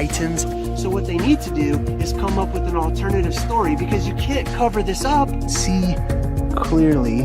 titans. So what they need to do is come up with an alternative story, because you can't cover this up. See clearly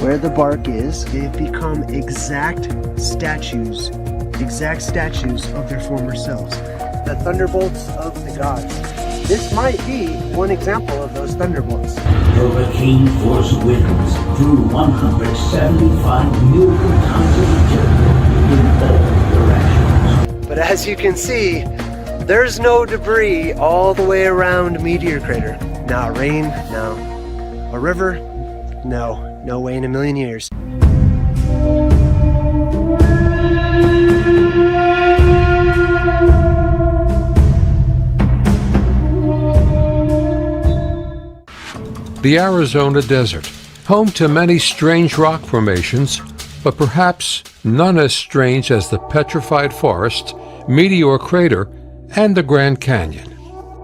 where the bark is. They've become exact statues of their former selves. The Thunderbolts of the gods. This might be one example of those Thunderbolts. Hurricane force winds through 175 million tons of material in all directions. But as you can see, there's no debris all the way around Meteor crater. Not rain, no. A river? No. No way in a million years. The Arizona desert, home to many strange rock formations, but perhaps none as strange as the Petrified Forest, Meteor Crater, and the Grand Canyon.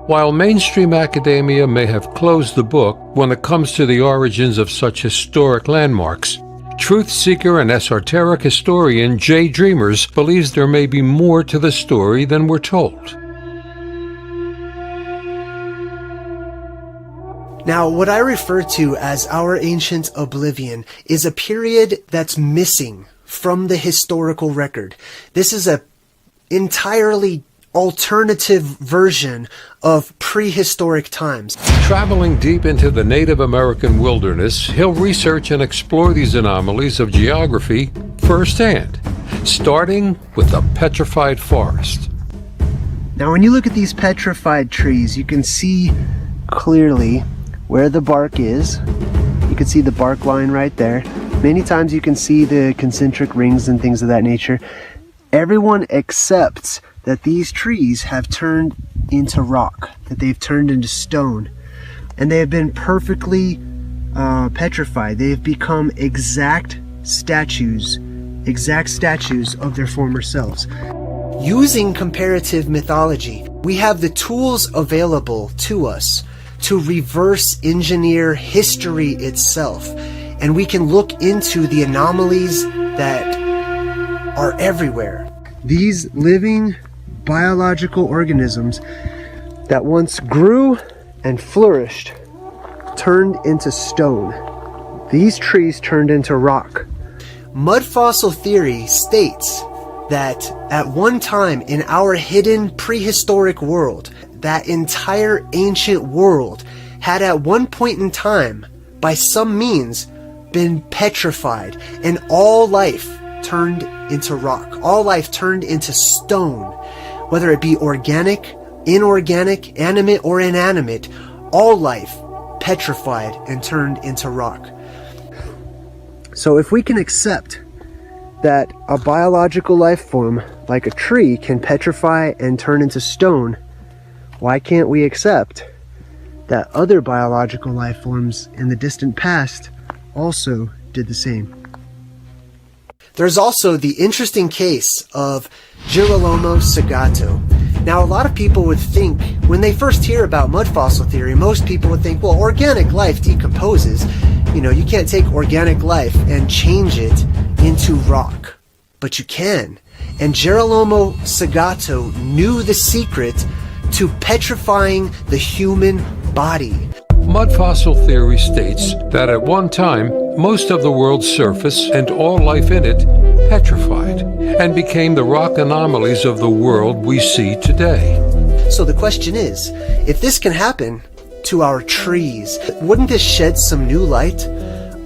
While mainstream academia may have closed the book when it comes to the origins of such historic landmarks, truth seeker and esoteric historian JayDreamerZ believes there may be more to the story than we're told. Now, what I refer to as our ancient Oblivion is a period that's missing from the historical record. This is a entirely alternative version of prehistoric times. Traveling deep into the Native American wilderness, he'll research and explore these anomalies of geography firsthand, starting with the Petrified Forest. Now, when you look at these petrified trees, you can see clearly where the bark is. You can see the bark line right there. Many times you can see the concentric rings and things of that nature. Everyone accepts that these trees have turned into rock, that they've turned into stone, and they have been perfectly petrified. They have become exact statues of their former selves. Using comparative mythology, we have the tools available to us to reverse engineer history itself, and we can look into the anomalies that are everywhere. These living biological organisms that once grew and flourished turned into stone. These trees turned into rock. Mud fossil theory states that at one time in our hidden prehistoric world, that entire ancient world had at one point in time, by some means, been petrified, and all life turned into rock. All life turned into stone. Whether it be organic, inorganic, animate or inanimate, all life petrified and turned into rock. So if we can accept that a biological life form like a tree can petrify and turn into stone, why can't we accept that other biological life forms in the distant past also did the same? There's also the interesting case of Girolamo Sagato. Now, a lot of people would think, when they first hear about mud fossil theory, most people would think, well, organic life decomposes. You can't take organic life and change it into rock. But you can. And Girolamo Sagato knew the secret to petrifying the human body. Mud fossil theory states that at one time, most of the world's surface and all life in it petrified and became the rock anomalies of the world we see today. So the question is, if this can happen to our trees, wouldn't this shed some new light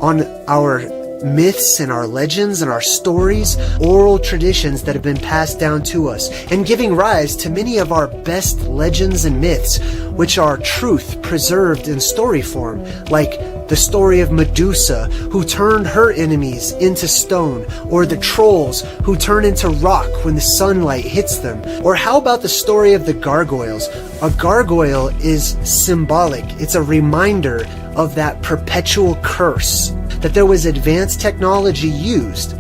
on our myths and our legends and our stories, oral traditions that have been passed down to us, and giving rise to many of our best legends and myths, which are truth preserved in story form, like the story of Medusa, who turned her enemies into stone, or the trolls who turn into rock when the sunlight hits them. Or how about the story of the gargoyles? A gargoyle is symbolic. It's a reminder of that perpetual curse, that there was advanced technology used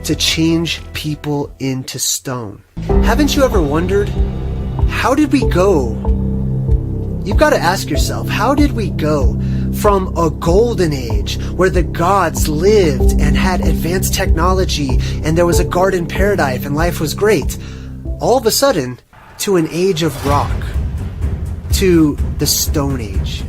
to change people into stone. Haven't you ever wondered, how did we go? You've got to ask yourself, how did we go from a golden age where the gods lived and had advanced technology and there was a garden paradise and life was great, all of a sudden to an age of rock, to the Stone Age?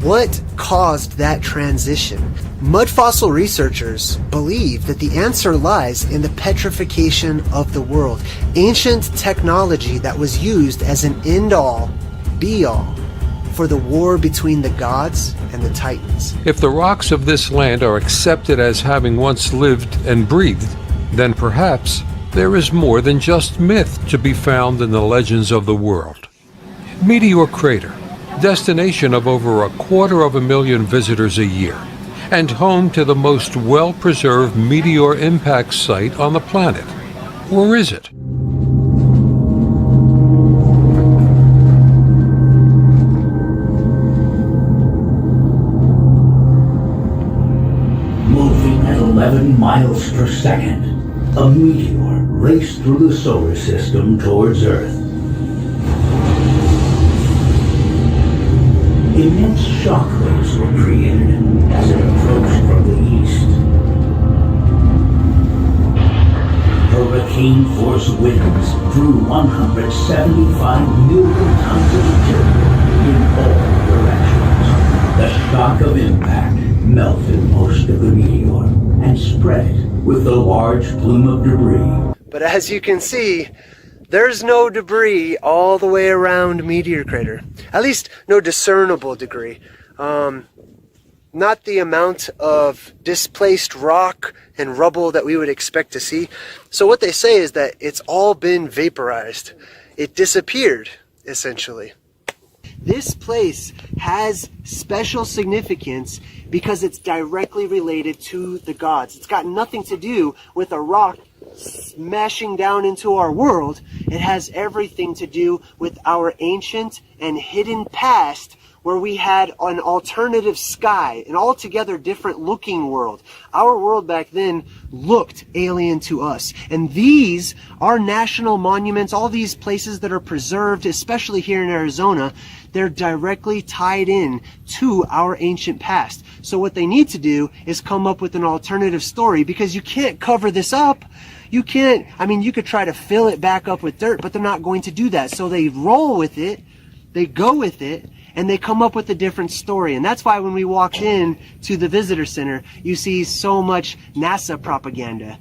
What caused that transition? Mud fossil researchers believe that the answer lies in the petrification of the world, ancient technology that was used as an end-all, be-all for the war between the gods and the titans. If the rocks of this land are accepted as having once lived and breathed, then perhaps there is more than just myth to be found in the legends of the world. Meteor Crater, destination of over 250,000 visitors a year, and home to the most well-preserved meteor impact site on the planet. Or is it? Moving at 11 miles per second, a meteor raced through the solar system towards Earth. Immense shockwaves were created as it approached from the east. Hurricane-force winds drew 175 million tons of material in all directions. The shock of impact melted most of the meteor and spread it with a large plume of debris. But as you can see, there's no debris all the way around Meteor Crater. At least no discernible debris. Not the amount of displaced rock and rubble that we would expect to see. So what they say is that it's all been vaporized. It disappeared, essentially. This place has special significance because it's directly related to the gods. It's got nothing to do with a rock smashing down into our world. It has everything to do with our ancient and hidden past, where we had an alternative sky, an altogether different looking world. Our world back then looked alien to us. And these are national monuments, all these places that are preserved, especially here in Arizona, they're directly tied in to our ancient past. So what they need to do is come up with an alternative story, because you can't cover this up. You can't, I mean, you could try to fill it back up with dirt, but they're not going to do that. So they roll with it, they go with it, and they come up with a different story. And that's why when we walked in to the visitor center, you see so much NASA propaganda.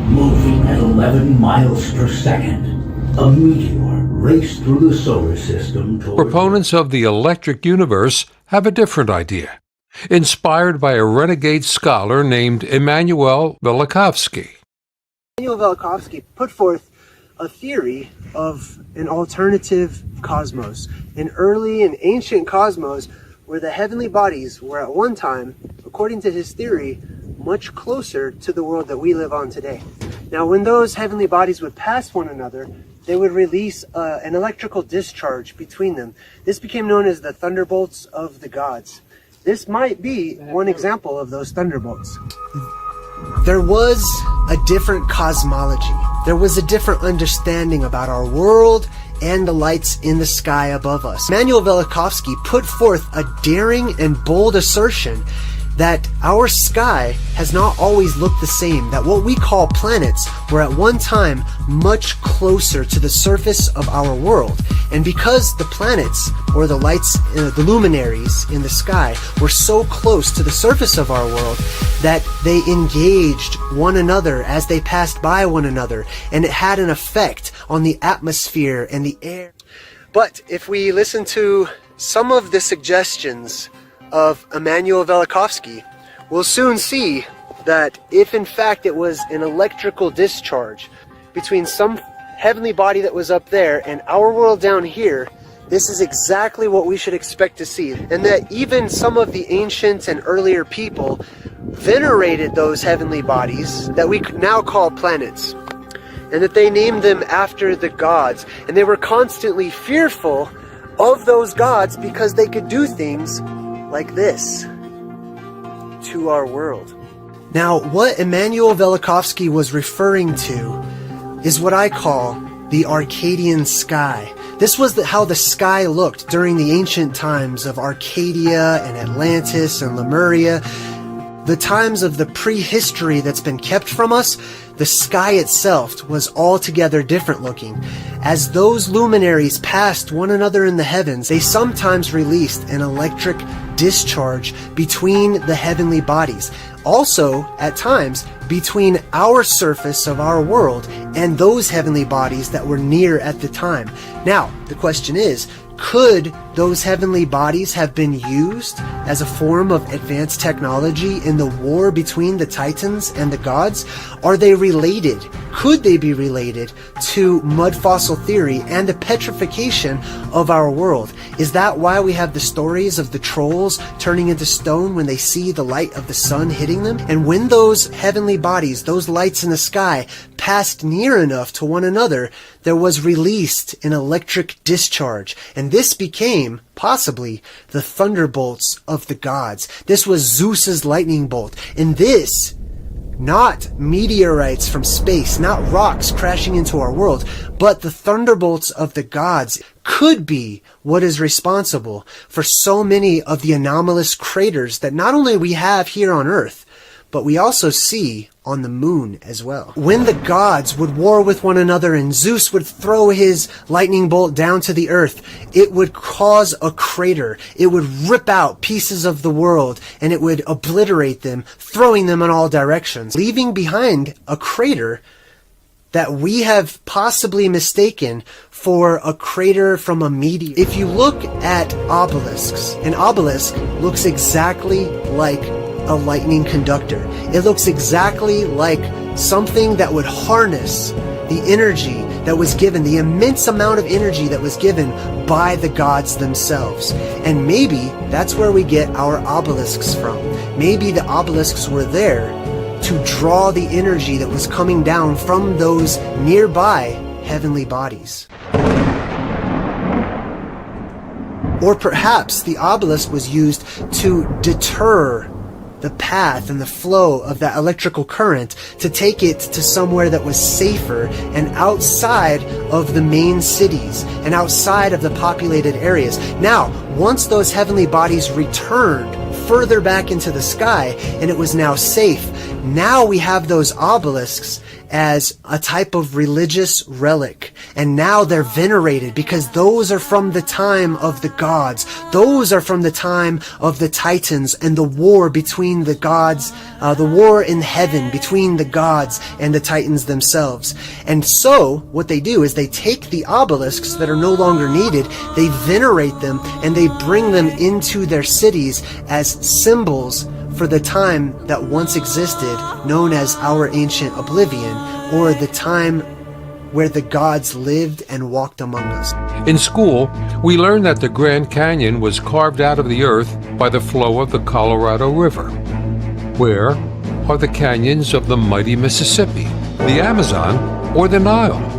Moving at 11 miles per second, a meteor raced through the solar system toward... Proponents of the electric universe have a different idea, inspired by a renegade scholar named Immanuel Velikovsky. Immanuel Velikovsky put forth a theory of an alternative cosmos, an early and ancient cosmos where the heavenly bodies were at one time, according to his theory, much closer to the world that we live on today. Now, when those heavenly bodies would pass one another, they would release an electrical discharge between them. This became known as the Thunderbolts of the gods. This might be one example of those thunderbolts. There was a different cosmology. There was a different understanding about our world and the lights in the sky above us. Immanuel Velikovsky put forth a daring and bold assertion that our sky has not always looked the same, that what we call planets were at one time much closer to the surface of our world. And because the planets, or the lights, the luminaries in the sky, were so close to the surface of our world that they engaged one another as they passed by one another, and it had an effect on the atmosphere and the air. But if we listen to some of the suggestions of Immanuel Velikovsky, we'll soon see that if in fact it was an electrical discharge between some heavenly body that was up there and our world down here, this is exactly what we should expect to see. And that even some of the ancient and earlier people venerated those heavenly bodies that we now call planets, and that they named them after the gods, and they were constantly fearful of those gods because they could do things like this to our world. Now, what Immanuel Velikovsky was referring to is what I call the Arcadian sky. This was how the sky looked during the ancient times of Arcadia and Atlantis and Lemuria. The times of the prehistory that's been kept from us, the sky itself was altogether different looking. As those luminaries passed one another in the heavens, they sometimes released an electric discharge between the heavenly bodies. Also, at times, between our surface of our world and those heavenly bodies that were near at the time. Now, the question is, could those heavenly bodies have been used as a form of advanced technology in the war between the Titans and the gods? Are they related? Could they be related to mud fossil theory and the petrification of our world? Is that why we have the stories of the trolls turning into stone when they see the light of the sun hitting them? And when those heavenly bodies, those lights in the sky, passed near enough to one another, there was released an electric discharge. And this became, possibly, the Thunderbolts of the gods. This was Zeus's lightning bolt. And this, not meteorites from space, not rocks crashing into our world, but the Thunderbolts of the gods could be what is responsible for so many of the anomalous craters that not only we have here on Earth, but we also see on the moon as well. When the gods would war with one another and Zeus would throw his lightning bolt down to the earth, it would cause a crater. It would rip out pieces of the world and it would obliterate them, throwing them in all directions, leaving behind a crater that we have possibly mistaken for a crater from a meteor. If you look at obelisks, an obelisk looks exactly like a lightning conductor. It looks exactly like something that would harness the energy that was given, the immense amount of energy that was given by the gods themselves. And maybe that's where we get our obelisks from. Maybe the obelisks were there to draw the energy that was coming down from those nearby heavenly bodies. Or perhaps the obelisk was used to deter the path and the flow of that electrical current, to take it to somewhere that was safer and outside of the main cities and outside of the populated areas. Now, once those heavenly bodies returned further back into the sky and it was now safe, now we have those obelisks as a type of religious relic. And now they're venerated because those are from the time of the gods. Those are from the time of the Titans and the war between the gods, the war in heaven between the gods and the Titans themselves. And so what they do is they take the obelisks that are no longer needed, they venerate them, and they bring them into their cities as symbols for the time that once existed, known as our ancient Oblivion, or the time where the gods lived and walked among us. In school, we learned that the Grand Canyon was carved out of the earth by the flow of the Colorado River. Where are the canyons of the mighty Mississippi, the Amazon, or the Nile?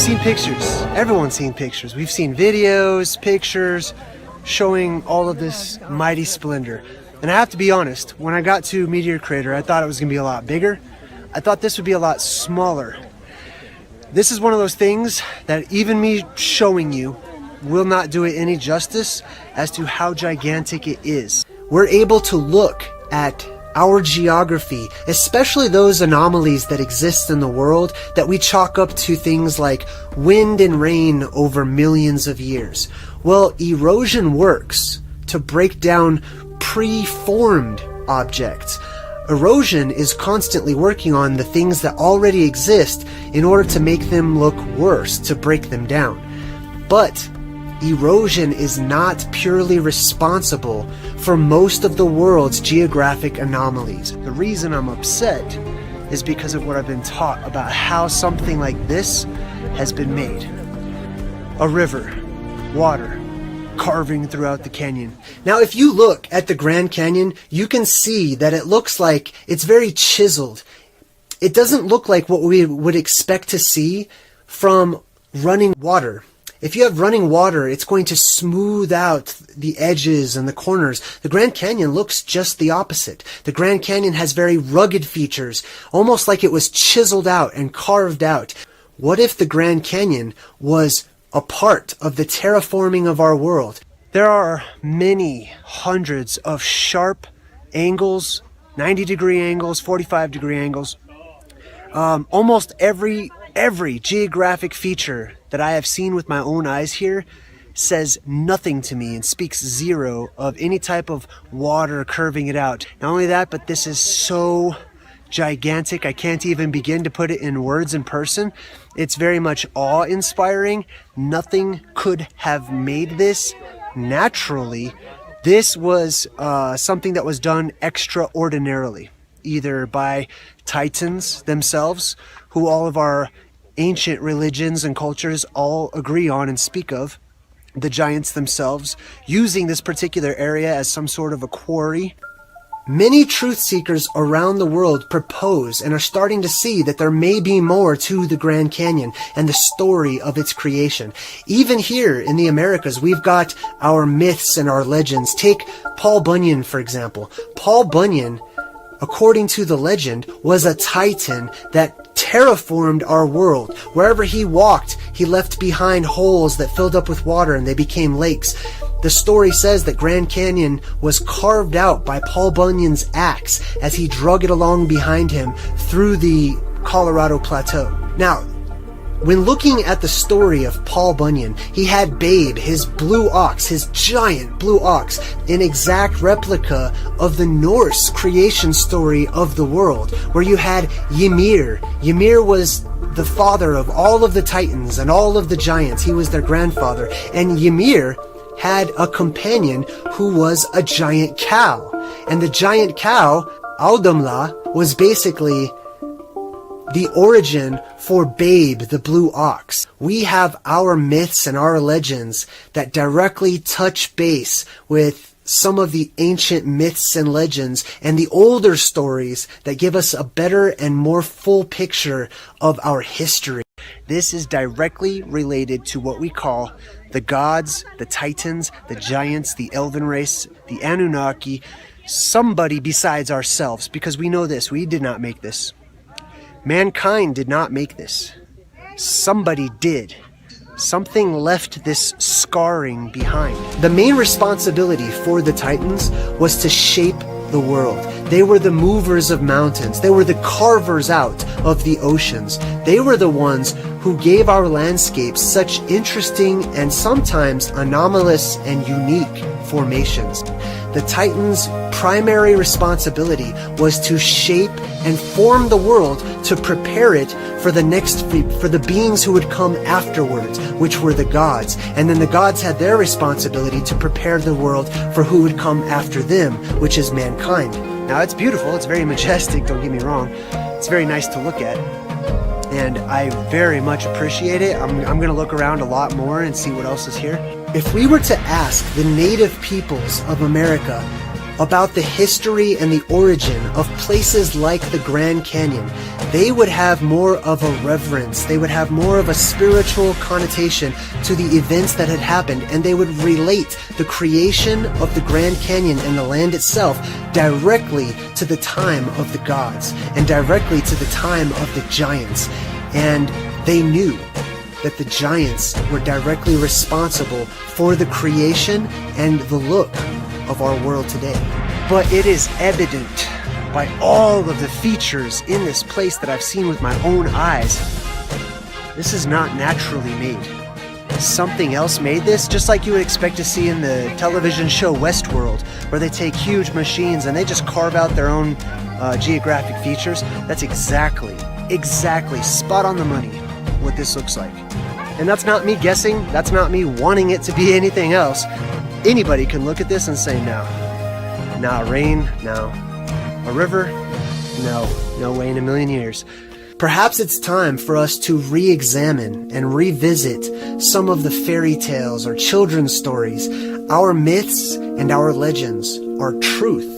seen pictures. Everyone's seen pictures. We've seen videos, pictures, showing all of this mighty splendor. And I have to be honest, when I got to Meteor Crater, I thought it was going to be a lot bigger. I thought this would be a lot smaller. This is one of those things that even me showing you will not do it any justice as to how gigantic it is. We're able to look at our geography, especially those anomalies that exist in the world that we chalk up to things like wind and rain over millions of years. Well, erosion works to break down pre-formed objects. Erosion is constantly working on the things that already exist in order to make them look worse, to break them down. But erosion is not purely responsible for most of the world's geographic anomalies. The reason I'm upset is because of what I've been taught about how something like this has been made. A river, water, carving throughout the canyon. Now, if you look at the Grand Canyon, you can see that it looks like it's very chiseled. It doesn't look like what we would expect to see from running water. If you have running water, it's going to smooth out the edges and the corners. The Grand Canyon looks just the opposite. The Grand Canyon has very rugged features, almost like it was chiseled out and carved out. What if the Grand Canyon was a part of the terraforming of our world? There are many hundreds of sharp angles, 90-degree angles, 45-degree angles. Almost every geographic feature that I have seen with my own eyes here says nothing to me and speaks zero of any type of water curving it out. Not only that, but this is so gigantic, I can't even begin to put it in words in person. It's very much awe-inspiring. Nothing could have made this naturally. This was something that was done extraordinarily, either by Titans themselves, who all of our ancient religions and cultures all agree on and speak of, the giants themselves, using this particular area as some sort of a quarry. Many truth seekers around the world propose and are starting to see that there may be more to the Grand Canyon and the story of its creation. Even here in the Americas, we've got our myths and our legends. Take Paul Bunyan, for example. Paul Bunyan, according to the legend, was a titan that terraformed our world. Wherever he walked, he left behind holes that filled up with water and they became lakes. The story says that Grand Canyon was carved out by Paul Bunyan's axe as he drug it along behind him through the Colorado Plateau. Now, when looking at the story of Paul Bunyan, he had Babe, his blue ox, his giant blue ox, an exact replica of the Norse creation story of the world, where you had Ymir. Ymir was the father of all of the Titans and all of the giants. He was their grandfather. And Ymir had a companion who was a giant cow. And the giant cow, Audumla, was basically the origin for Babe, the blue ox. We have our myths and our legends that directly touch base with some of the ancient myths and legends and the older stories that give us a better and more full picture of our history. This is directly related to what we call the gods, the titans, the giants, the elven race, the Anunnaki, somebody besides ourselves, because we know this, we did not make this. Mankind did not make this. Somebody did. Something left this scarring behind. The main responsibility for the Titans was to shape the world. They were the movers of mountains. They were the carvers out of the oceans. They were the ones who gave our landscapes such interesting and sometimes anomalous and unique formations. The Titans' primary responsibility was to shape and form the world to prepare it for the beings who would come afterwards, which were the gods. And then the gods had their responsibility to prepare the world for who would come after them, which is mankind. Now, it's beautiful, it's very majestic, don't get me wrong. It's very nice to look at, and I very much appreciate it. I'm going to look around a lot more and see what else is here. If we were to ask the native peoples of America about the history and the origin of places like the Grand Canyon, they would have more of a reverence, they would have more of a spiritual connotation to the events that had happened, and they would relate the creation of the Grand Canyon and the land itself directly to the time of the gods and directly to the time of the giants. And they knew that the giants were directly responsible for the creation and the look of our world today. But it is evident by all of the features in this place that I've seen with my own eyes, this is not naturally made. Something else made this, just like you would expect to see in the television show Westworld, where they take huge machines and they just carve out their own geographic features. That's exactly spot on the money what this looks like. And that's not me guessing, that's not me wanting it to be anything else. Anybody can look at this and say, no. Rain, no. A river, no way in a million years. Perhaps it's time for us to re-examine and revisit some of the fairy tales or children's stories. Our myths and our legends are truth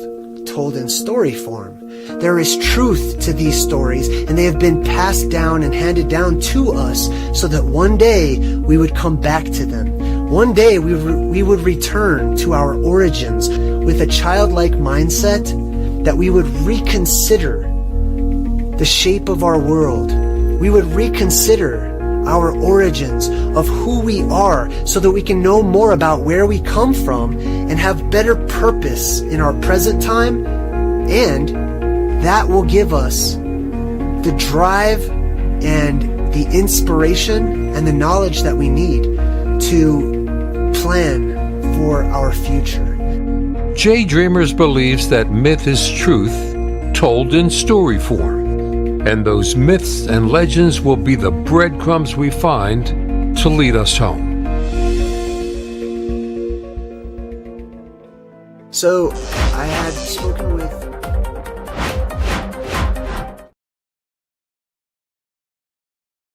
told in story form. There is truth to these stories, and they have been passed down and handed down to us so that one day we would come back to them. One day we would return to our origins with a childlike mindset, that we would reconsider the shape of our world. We would reconsider our origins of who we are so that we can know more about where we come from and have better purpose in our present time, and that will give us the drive and the inspiration and the knowledge that we need to plan for our future. JayDreamerZ believes that myth is truth told in story form, and those myths and legends will be the breadcrumbs we find to lead us home. So I had spoken with